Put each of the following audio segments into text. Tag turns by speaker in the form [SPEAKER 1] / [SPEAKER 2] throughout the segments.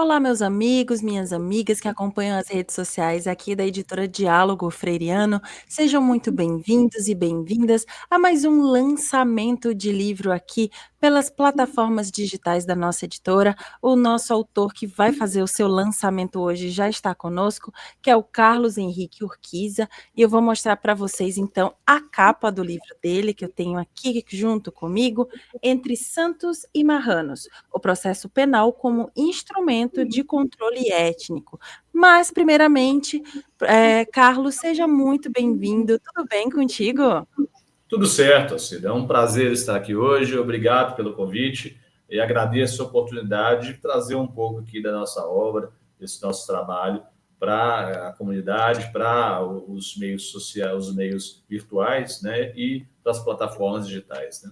[SPEAKER 1] Olá, meus amigos, minhas amigas que acompanham as redes sociais aqui da editora Diálogo Freiriano, sejam muito bem-vindos e bem-vindas a mais um lançamento de livro aqui pelas plataformas digitais da nossa editora. O nosso autor que vai fazer o seu lançamento hoje já está conosco, que é o Carlos Henrique Urquiza, e eu vou mostrar para vocês então a capa do livro dele, que eu tenho aqui junto comigo, Entre Santos e Marranos, o processo penal como instrumento de controle étnico. Mas, primeiramente, Carlos, seja muito bem-vindo. Tudo bem contigo?
[SPEAKER 2] Tudo certo, Cida. É um prazer estar aqui hoje. Obrigado pelo convite e agradeço a oportunidade de trazer um pouco aqui da nossa obra, desse nosso trabalho para a comunidade, para os meios sociais, os meios virtuais, né, e para as plataformas digitais, né?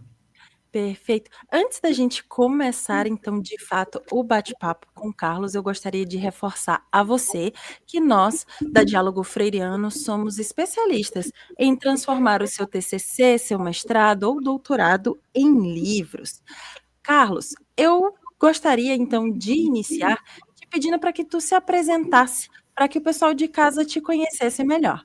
[SPEAKER 1] Perfeito. Antes da gente começar, então, de fato, o bate-papo com o Carlos, eu gostaria de reforçar a você que nós, da Diálogo Freiriano, somos especialistas em transformar o seu TCC, seu mestrado ou doutorado em livros. Carlos, eu gostaria então de iniciar te pedindo para que tu se apresentasse, para que o pessoal de casa te conhecesse melhor.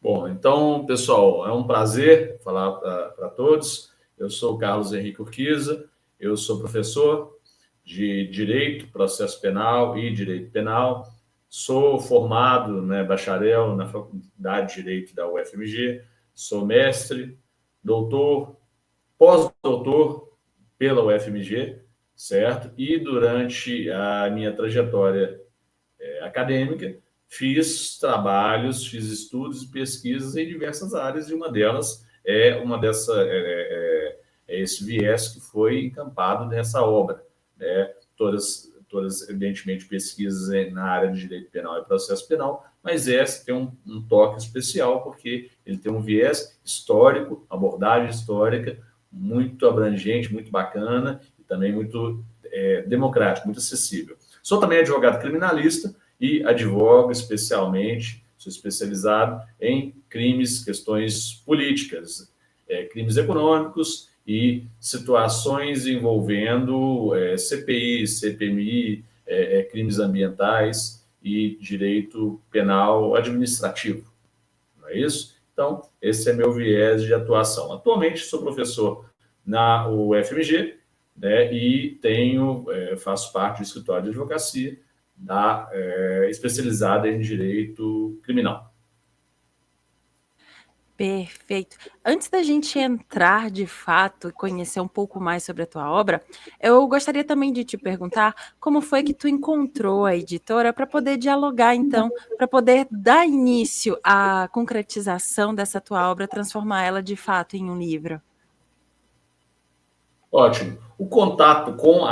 [SPEAKER 2] Bom, então, pessoal, é um prazer falar para todos. Eu sou o Carlos Henrique Urquiza, eu sou professor de Direito, Processo Penal e Direito Penal. Sou formado, né, bacharel na Faculdade de Direito da UFMG, sou mestre, doutor, pós-doutor pela UFMG, certo? E durante a minha trajetória acadêmica, fiz trabalhos, fiz estudos e pesquisas em diversas áreas, e uma delas é esse viés que foi encampado nessa obra, né? Todas, evidentemente, pesquisas na área de direito penal e processo penal, mas essa tem um toque especial, porque ele tem um viés histórico, abordagem histórica, muito abrangente, muito bacana, e também muito democrático, muito acessível. Sou também advogado criminalista, e advogo especialmente, sou especializado em crimes, questões políticas, crimes econômicos e situações envolvendo CPI, CPMI, crimes ambientais e direito penal administrativo. Não é isso? Então, esse é meu viés de atuação. Atualmente sou professor na UFMG, né, e faço parte do escritório de advocacia especializada em direito criminal.
[SPEAKER 1] Perfeito. Antes da gente entrar de fato e conhecer um pouco mais sobre a tua obra, eu gostaria também de te perguntar como foi que tu encontrou a editora para poder dialogar, então, para poder dar início à concretização dessa tua obra, transformar ela de fato em um livro.
[SPEAKER 2] Ótimo. O contato com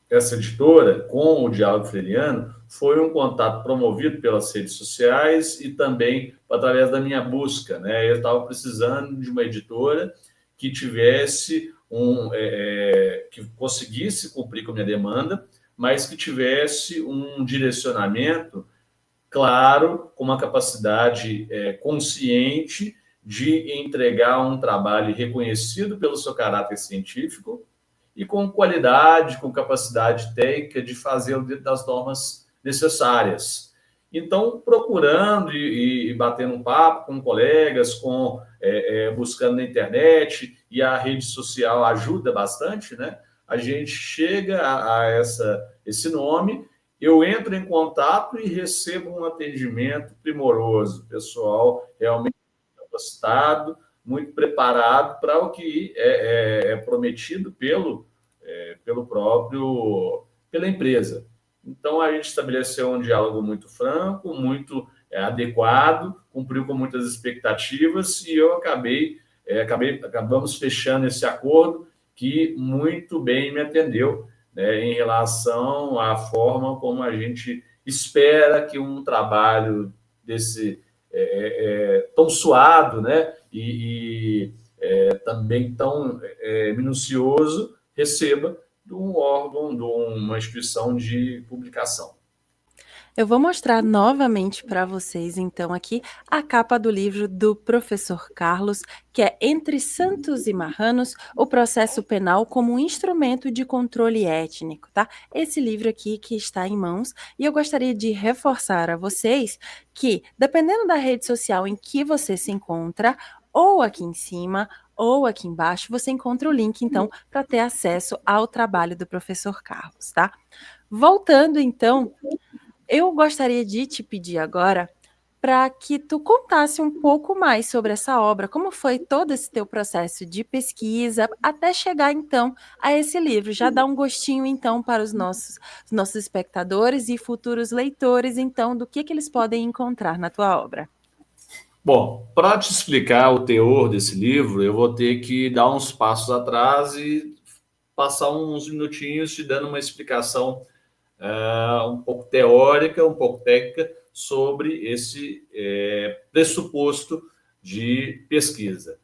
[SPEAKER 2] essa editora, com o Diálogo Freiriano, foi um contato promovido pelas redes sociais e também através da minha busca, né? Eu estava precisando de uma editora que tivesse que conseguisse cumprir com a minha demanda, mas que tivesse um direcionamento claro, com uma capacidade consciente de entregar um trabalho reconhecido pelo seu caráter científico e com qualidade, com capacidade técnica de fazê-lo dentro das normas necessárias. Então, procurando e batendo um papo com colegas, buscando na internet, e a rede social ajuda bastante, né? A gente chega esse nome, eu entro em contato e recebo um atendimento primoroso, pessoal realmente capacitado, muito preparado para o que é prometido pela empresa. Então, a gente estabeleceu um diálogo muito franco, muito adequado, cumpriu com muitas expectativas, e acabamos fechando esse acordo que muito bem me atendeu, né, em relação à forma como a gente espera que um trabalho desse tão suado, né, também tão minucioso receba de um órgão, de uma instituição de publicação.
[SPEAKER 1] Eu vou mostrar novamente para vocês, então, aqui a capa do livro do professor Carlos, que é Entre Santos e Marranos, o processo penal como um instrumento de controle étnico, tá? Esse livro aqui que está em mãos, e eu gostaria de reforçar a vocês que, dependendo da rede social em que você se encontra, ou aqui em cima, ou aqui embaixo, você encontra o link, então, para ter acesso ao trabalho do professor Carlos, tá? Voltando, então, eu gostaria de te pedir agora para que tu contasse um pouco mais sobre essa obra, como foi todo esse teu processo de pesquisa até chegar então a esse livro. Já dá um gostinho então para os nossos espectadores e futuros leitores então do que eles podem encontrar na tua obra.
[SPEAKER 2] Bom, para te explicar o teor desse livro, eu vou ter que dar uns passos atrás e passar uns minutinhos te dando uma explicação um pouco teórica, um pouco técnica sobre esse pressuposto de pesquisa.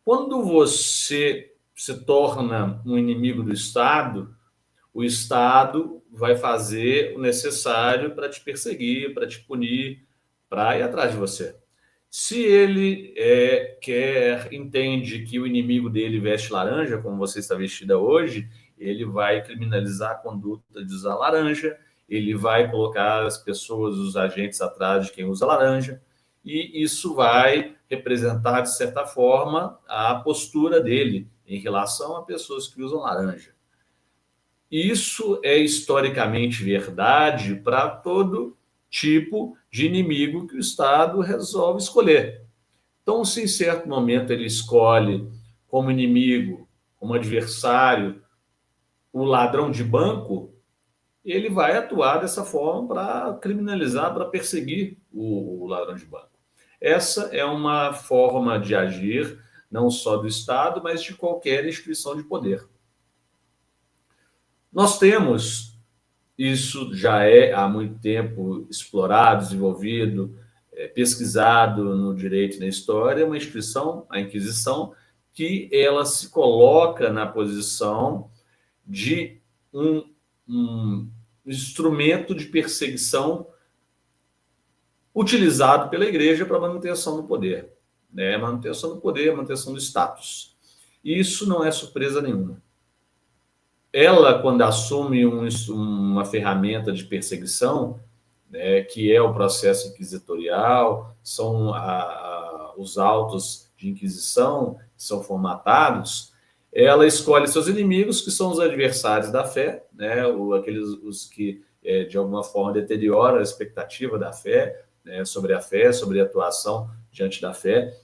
[SPEAKER 2] Quando você se torna um inimigo do Estado, o Estado vai fazer o necessário para te perseguir, para te punir, para ir atrás de você. Se ele entende que o inimigo dele veste laranja, como você está vestida hoje, ele vai criminalizar a conduta de usar laranja, ele vai colocar as pessoas, os agentes atrás de quem usa laranja, e isso vai representar, de certa forma, a postura dele em relação a pessoas que usam laranja. Isso é historicamente verdade para todo tipo de inimigo que o Estado resolve escolher. Então, se em certo momento ele escolhe como inimigo, como adversário, o ladrão de banco, ele vai atuar dessa forma para criminalizar, para perseguir o ladrão de banco. Essa é uma forma de agir, não só do Estado, mas de qualquer instituição de poder. Nós temos, isso já é há muito tempo explorado, desenvolvido, pesquisado no direito e na história, uma instituição, a Inquisição, que ela se coloca na posição de um instrumento de perseguição utilizado pela igreja para manutenção do poder, né? Manutenção do poder, manutenção do status. E isso não é surpresa nenhuma. Ela, quando assume uma ferramenta de perseguição, né, que é o processo inquisitorial, são os autos de inquisição que são formatados, ela escolhe seus inimigos, que são os adversários da fé, né, aqueles os que, de alguma forma, deterioram a expectativa da fé, né, sobre a fé, sobre a atuação diante da fé,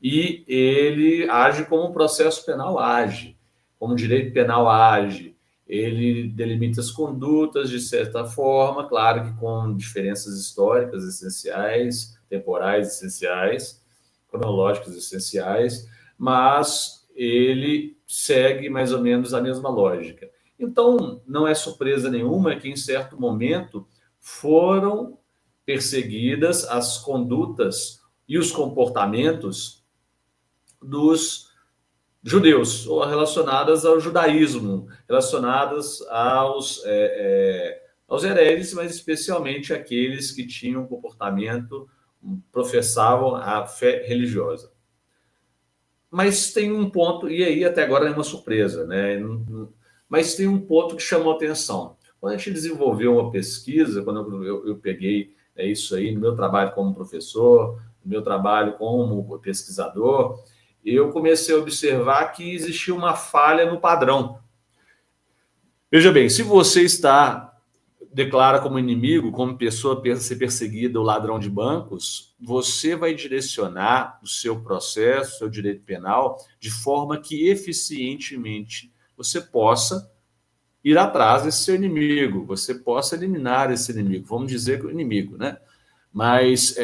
[SPEAKER 2] e ele age como o processo penal age, como o direito penal age, ele delimita as condutas de certa forma, claro que com diferenças históricas essenciais, temporais essenciais, cronológicas essenciais, mas ele segue mais ou menos a mesma lógica. Então, não é surpresa nenhuma que em certo momento foram perseguidas as condutas e os comportamentos dos judeus, ou relacionadas ao judaísmo, relacionadas aos hereges, mas especialmente aqueles que tinham um comportamento, professavam a fé religiosa. Mas tem um ponto, e aí até agora é uma surpresa, né? Mas tem um ponto que chamou atenção. Quando a gente desenvolveu uma pesquisa, quando eu peguei isso aí no meu trabalho como professor, no meu trabalho como pesquisador, eu comecei a observar que existia uma falha no padrão. Veja bem, se você declara como inimigo, como pessoa a ser perseguida, o ladrão de bancos, você vai direcionar o seu processo, o seu direito penal, de forma que eficientemente você possa ir atrás desse seu inimigo, você possa eliminar esse inimigo, vamos dizer que o inimigo, né? Mas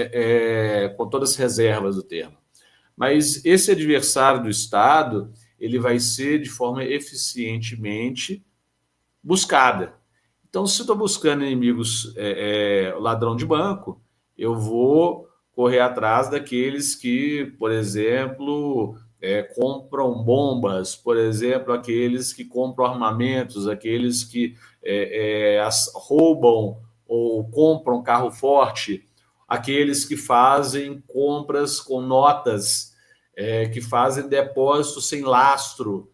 [SPEAKER 2] com todas as reservas do termo. Mas esse adversário do Estado, ele vai ser de forma eficientemente buscada. Então, se eu estou buscando inimigos, ladrão de banco, eu vou correr atrás daqueles que, por exemplo, compram bombas, por exemplo, aqueles que compram armamentos, aqueles que roubam ou compram carro forte, aqueles que fazem compras com notas, que fazem depósitos sem lastro.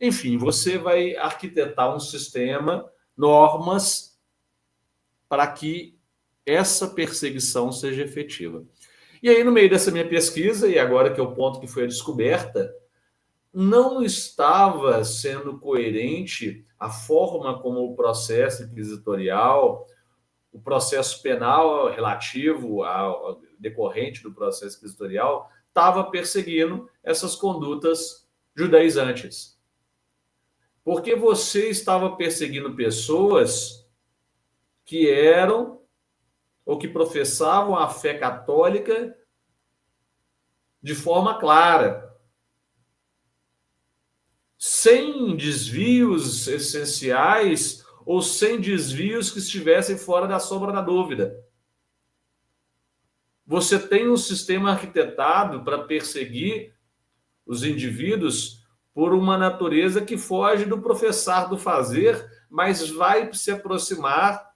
[SPEAKER 2] Enfim, você vai arquitetar um sistema, normas, para que essa perseguição seja efetiva. E aí, no meio dessa minha pesquisa, e agora que é o ponto que foi a descoberta, não estava sendo coerente a forma como o processo inquisitorial, o processo penal relativo ao decorrente do processo inquisitorial, estava perseguindo essas condutas judaizantes. Porque você estava perseguindo pessoas que eram ou que professavam a fé católica de forma clara, sem desvios essenciais ou sem desvios que estivessem fora da sombra da dúvida. Você tem um sistema arquitetado para perseguir os indivíduos por uma natureza que foge do professar do fazer, mas vai se aproximar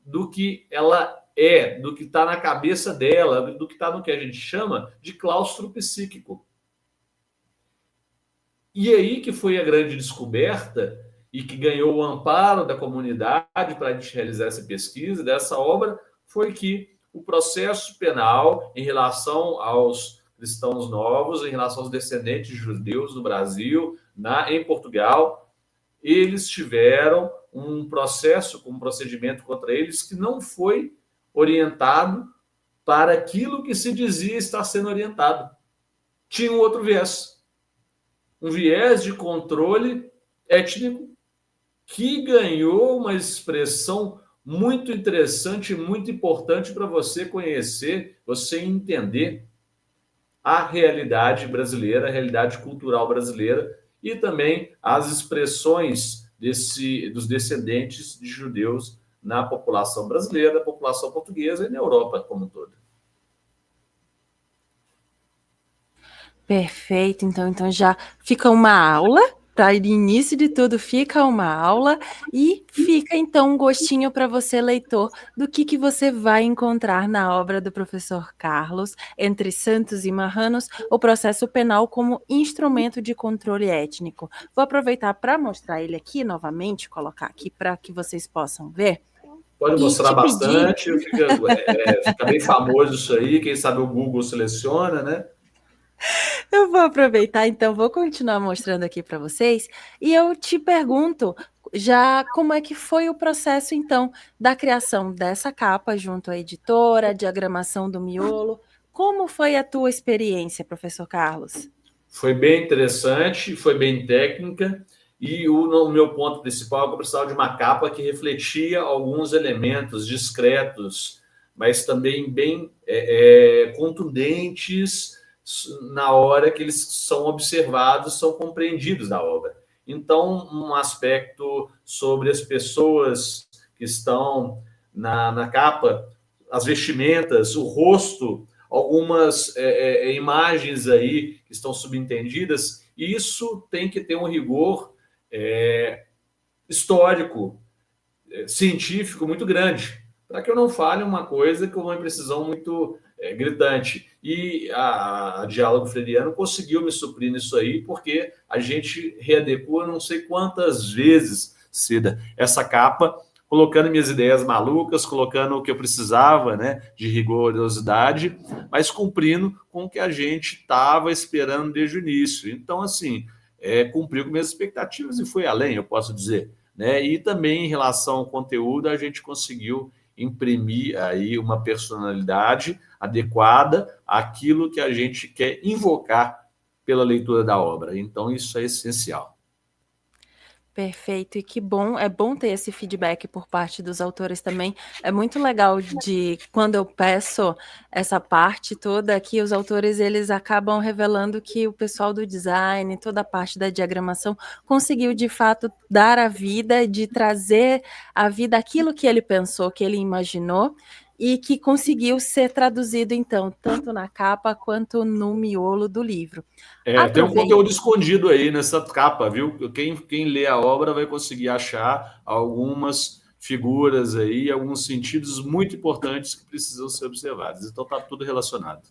[SPEAKER 2] do que ela é, do que está na cabeça dela, do que está no que a gente chama de claustro psíquico. E aí que foi a grande descoberta e que ganhou o amparo da comunidade para a gente realizar essa pesquisa, dessa obra, foi que o processo penal em relação aos cristãos novos, em relação aos descendentes de judeus no Brasil, em Portugal, eles tiveram um processo, um procedimento contra eles que não foi orientado para aquilo que se dizia estar sendo orientado. Tinha um outro viés. Um viés de controle étnico que ganhou uma expressão muito interessante, muito importante para você conhecer, você entender a realidade brasileira, a realidade cultural brasileira e também as expressões dos descendentes de judeus na população brasileira, na população portuguesa e na Europa como um todo.
[SPEAKER 1] Perfeito, então já fica uma aula, para início de tudo fica uma aula e fica então um gostinho para você, leitor, do que você vai encontrar na obra do professor Carlos, Entre Santos e Marranos, o processo penal como instrumento de controle étnico. Vou aproveitar para mostrar ele aqui novamente, colocar aqui para que vocês possam ver.
[SPEAKER 2] Pode
[SPEAKER 1] E
[SPEAKER 2] mostrar
[SPEAKER 1] te pedir.
[SPEAKER 2] bastante, fica bem famoso isso aí, quem sabe o Google seleciona, né?
[SPEAKER 1] Eu vou aproveitar, então, vou continuar mostrando aqui para vocês. E eu te pergunto, já como é que foi o processo, então, da criação dessa capa junto à editora, a diagramação do miolo? Como foi a tua experiência, professor Carlos?
[SPEAKER 2] Foi bem interessante, foi bem técnica. E o meu ponto principal é que eu precisava de uma capa que refletia alguns elementos discretos, mas também bem contundentes na hora que eles são observados, são compreendidos da obra. Então, um aspecto sobre as pessoas que estão na capa, as vestimentas, o rosto, algumas imagens aí que estão subentendidas, e isso tem que ter um rigor histórico, científico muito grande, para que eu não fale uma coisa com uma imprecisão muito gritante. E a Diálogo Freiriano conseguiu me suprir nisso aí, porque a gente readequa não sei quantas vezes, Cida, essa capa, colocando minhas ideias malucas, colocando o que eu precisava, né, de rigorosidade, mas cumprindo com o que a gente estava esperando desde o início. Então, assim, cumpriu com minhas expectativas e foi além, eu posso dizer. Né? E também em relação ao conteúdo, a gente conseguiu imprimir aí uma personalidade adequada àquilo que a gente quer invocar pela leitura da obra. Então, isso é essencial.
[SPEAKER 1] Perfeito, e que bom, é bom ter esse feedback por parte dos autores também. É muito legal de quando eu peço essa parte toda, que os autores eles acabam revelando que o pessoal do design, toda a parte da diagramação, conseguiu de fato dar a vida, de trazer à vida aquilo que ele pensou, que ele imaginou, e que conseguiu ser traduzido, então, tanto na capa quanto no miolo do livro.
[SPEAKER 2] Tem um
[SPEAKER 1] Aproveito.
[SPEAKER 2] conteúdo escondido aí nessa capa, viu? Quem lê a obra vai conseguir achar algumas figuras aí, alguns sentidos muito importantes que precisam ser observados. Então está tudo relacionado.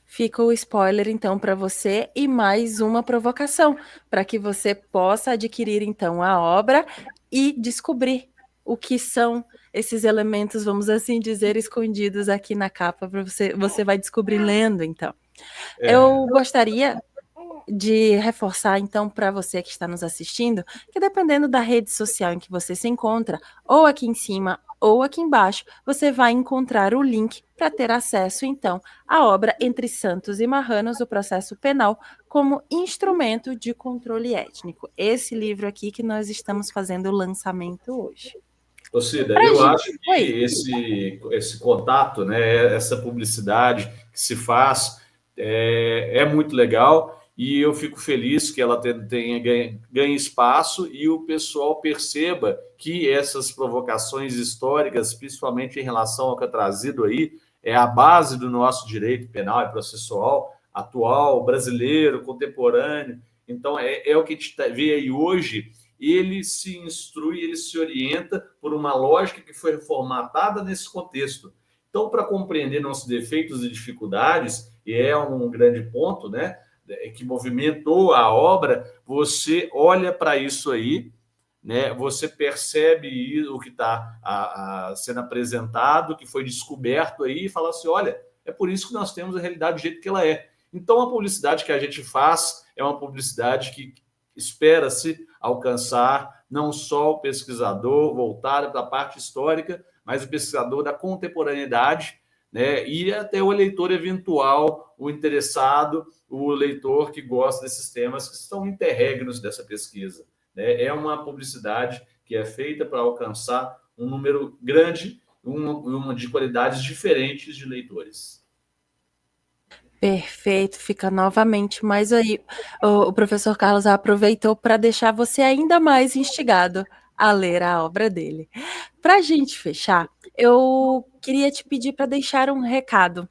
[SPEAKER 1] Fica o spoiler então para você e mais uma provocação, para que você possa adquirir então a obra e descobrir o que são esses elementos, vamos assim dizer, escondidos aqui na capa para você vai descobrir lendo então. Eu gostaria de reforçar, então, para você que está nos assistindo, que dependendo da rede social em que você se encontra, ou aqui em cima ou aqui embaixo, você vai encontrar o link para ter acesso, então, à obra Entre Santos e Marranos, o processo penal, como instrumento de controle étnico. Esse livro aqui que nós estamos fazendo o lançamento hoje.
[SPEAKER 2] Ô Cida,
[SPEAKER 1] Pra
[SPEAKER 2] eu
[SPEAKER 1] gente.
[SPEAKER 2] acho
[SPEAKER 1] Oi.
[SPEAKER 2] que esse contato, né, essa publicidade que se faz é muito legal e eu fico feliz que ela ganhe espaço e o pessoal perceba que essas provocações históricas, principalmente em relação ao que é trazido aí, é a base do nosso direito penal e processual atual, brasileiro, contemporâneo. Então, é o que a gente vê aí hoje, ele se instrui, ele se orienta por uma lógica que foi formatada nesse contexto. Então, para compreender nossos defeitos e dificuldades, e é um grande ponto, né, que movimentou a obra, você olha para isso aí, né, você percebe o que está sendo apresentado, que foi descoberto aí, e fala assim, olha, é por isso que nós temos a realidade do jeito que ela é. Então, a publicidade que a gente faz é uma publicidade que espera-se alcançar não só o pesquisador voltado para a parte histórica, mas o pesquisador da contemporaneidade, né? E até o leitor eventual, o interessado, o leitor que gosta desses temas que estão interregnos dessa pesquisa. Né? É uma publicidade que é feita para alcançar um número grande, uma de qualidades diferentes de leitores.
[SPEAKER 1] Perfeito, fica novamente, mas aí o professor Carlos aproveitou para deixar você ainda mais instigado a ler a obra dele. Para a gente fechar, eu queria te pedir para deixar um recado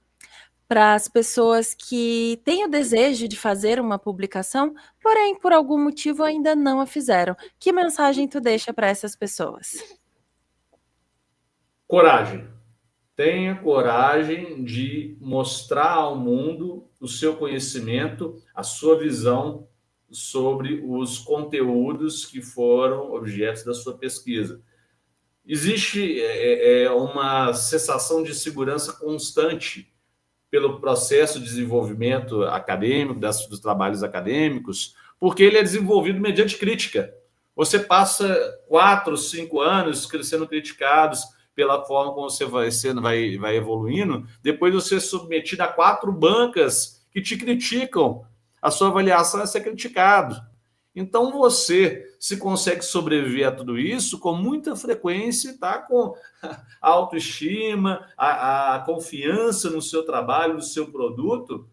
[SPEAKER 1] para as pessoas que têm o desejo de fazer uma publicação, porém por algum motivo ainda não a fizeram. Que mensagem tu deixa para essas pessoas?
[SPEAKER 2] Coragem. Tenha coragem de mostrar ao mundo o seu conhecimento, a sua visão sobre os conteúdos que foram objetos da sua pesquisa. Existe uma sensação de segurança constante pelo processo de desenvolvimento acadêmico, dos trabalhos acadêmicos, porque ele é desenvolvido mediante crítica. Você passa 4, 5 anos sendo criticados pela forma como você vai evoluindo, depois você é submetido a 4 bancas que te criticam. A sua avaliação é ser criticado. Então você se consegue sobreviver a tudo isso com muita frequência, está com a autoestima, a confiança no seu trabalho, no seu produto,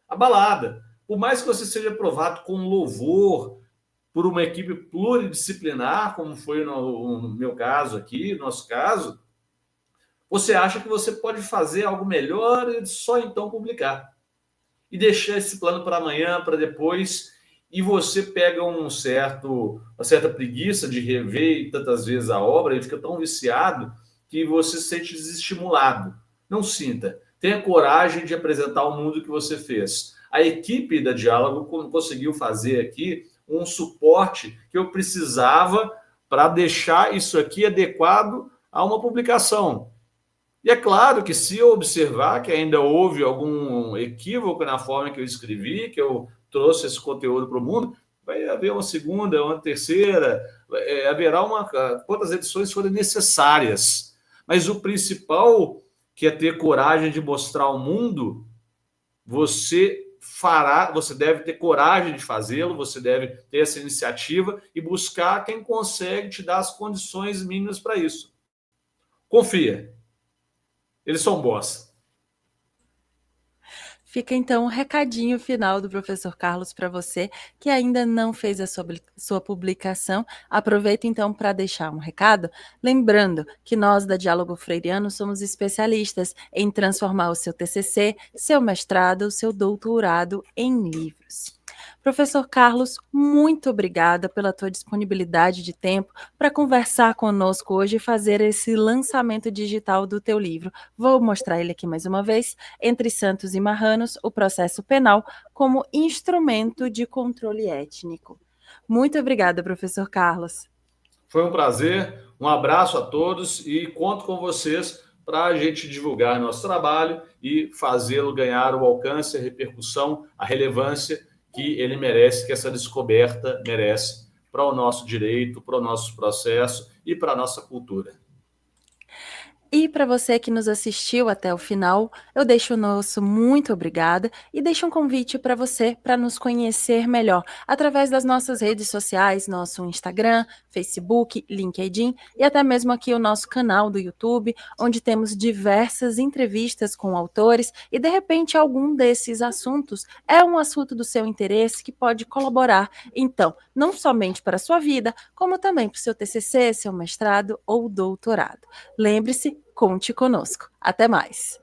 [SPEAKER 2] abalada. Por mais que você seja aprovado com louvor por uma equipe pluridisciplinar, como foi no meu caso aqui, no nosso caso, você acha que você pode fazer algo melhor e só então publicar. E deixar esse plano para amanhã, para depois, e você pega uma certa preguiça de rever tantas vezes a obra e fica tão viciado que você se sente desestimulado. Não sinta. Tenha coragem de apresentar o mundo que você fez. A equipe da Diálogo conseguiu fazer aqui um suporte que eu precisava para deixar isso aqui adequado a uma publicação. E é claro que se eu observar que ainda houve algum equívoco na forma que eu escrevi, que eu trouxe esse conteúdo para o mundo, vai haver uma segunda, uma terceira, haverá quantas edições forem necessárias. Mas o principal, que é ter coragem de mostrar ao mundo, você deve ter coragem de fazê-lo, você deve ter essa iniciativa e buscar quem consegue te dar as condições mínimas para isso. Confia. Eles são boss.
[SPEAKER 1] Fica então o recadinho final do professor Carlos para você que ainda não fez a sua publicação. Aproveito então para deixar um recado, lembrando que nós da Diálogo Freiriano somos especialistas em transformar o seu TCC, seu mestrado, o seu doutorado em livros. Professor Carlos, muito obrigada pela tua disponibilidade de tempo para conversar conosco hoje e fazer esse lançamento digital do teu livro. Vou mostrar ele aqui mais uma vez, Entre Santos e Marranos, o processo penal como instrumento de controle étnico. Muito obrigada, professor Carlos.
[SPEAKER 2] Foi um prazer, um abraço a todos e conto com vocês para a gente divulgar nosso trabalho e fazê-lo ganhar o alcance, a repercussão, a relevância que ele merece, que essa descoberta merece para o nosso direito, para o nosso processo e para a nossa cultura.
[SPEAKER 1] E para você que nos assistiu até o final, eu deixo o nosso muito obrigada e deixo um convite para você para nos conhecer melhor através das nossas redes sociais, nosso Instagram, Facebook, LinkedIn e até mesmo aqui o nosso canal do YouTube, onde temos diversas entrevistas com autores e de repente algum desses assuntos é um assunto do seu interesse que pode colaborar, então, não somente para a sua vida, como também para o seu TCC, seu mestrado ou doutorado. Lembre-se, conte conosco. Até mais.